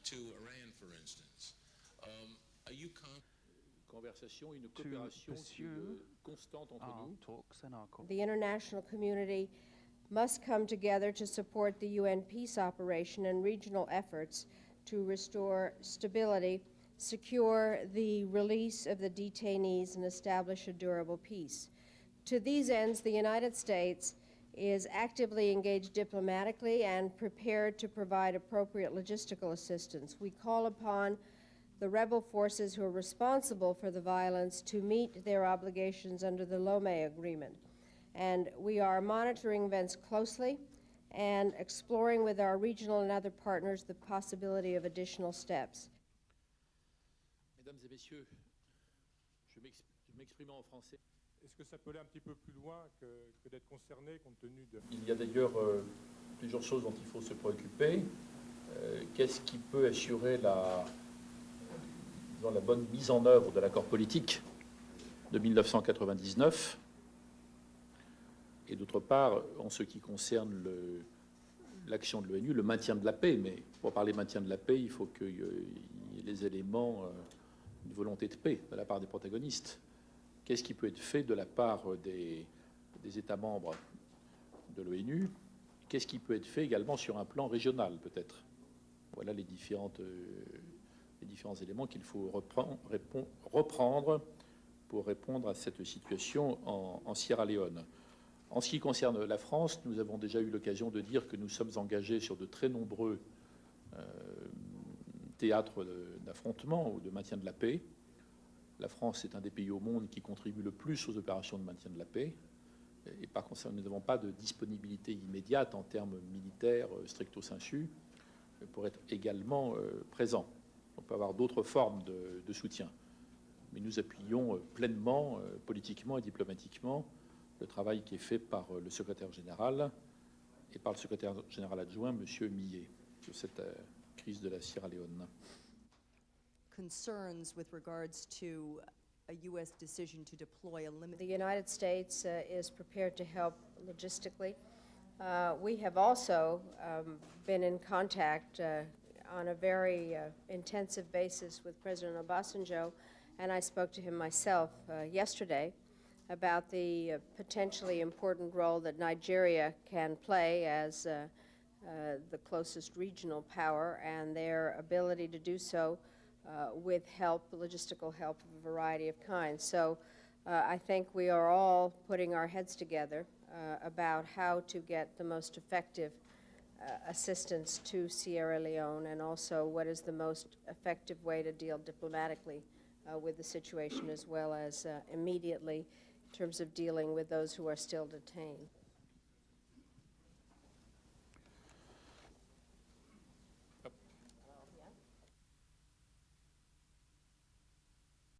to Iran, for instance. Are you Conversation, une coopération constante entre nous. The international community must come together to support the UN peace operation and regional efforts to restore stability, secure the release of the detainees, and establish a durable peace. To these ends, the United States is actively engaged diplomatically and prepared to provide appropriate logistical assistance. We call upon the rebel forces who are responsible for the violence to meet their obligations under the Lomé Agreement. And we are monitoring events closely and exploring with our regional and other partners the possibility of additional steps. Mesdames et messieurs, je m'exprime en français. Est-ce que ça peut aller un petit peu plus loin que d'être concerné compte tenu de... Il y a d'ailleurs plusieurs choses dont il faut se préoccuper. Qu'est-ce qui peut assurer la bonne mise en œuvre de l'accord politique de 1999 ? Et d'autre part, en ce qui concerne l'action de l'ONU, le maintien de la paix. Mais pour parler maintien de la paix, il faut qu'il y ait les éléments de volonté de paix de la part des protagonistes. Qu'est-ce qui peut être fait de la part des États membres de l'ONU? Qu'est-ce qui peut être fait également sur un plan régional, peut-être? Voilà les différents éléments qu'il faut reprendre pour répondre à cette situation en Sierra Leone. En ce qui concerne la France, nous avons déjà eu l'occasion de dire que nous sommes engagés sur de très nombreux théâtres d'affrontement ou de maintien de la paix. La France est un des pays au monde qui contribue le plus aux opérations de maintien de la paix. Et par conséquent, nous n'avons pas de disponibilité immédiate en termes militaires stricto sensu pour être également présents. On peut avoir d'autres formes de soutien. Mais nous appuyons pleinement, politiquement et diplomatiquement, le travail qui est fait par le secrétaire général et par le secrétaire général adjoint, M. Millet, sur cette crise de la Sierra Leone. Concerns with regards to a U.S. decision to deploy a limit. The United States is prepared to help logistically. We have also been in contact on a very intensive basis with President Obasanjo, and I spoke to him myself yesterday about the potentially important role that Nigeria can play as the closest regional power and their ability to do so with help, logistical help of a variety of kinds. So I think we are all putting our heads together about how to get the most effective assistance to Sierra Leone and also what is the most effective way to deal diplomatically with the situation as well as immediately in terms of dealing with those who are still detained.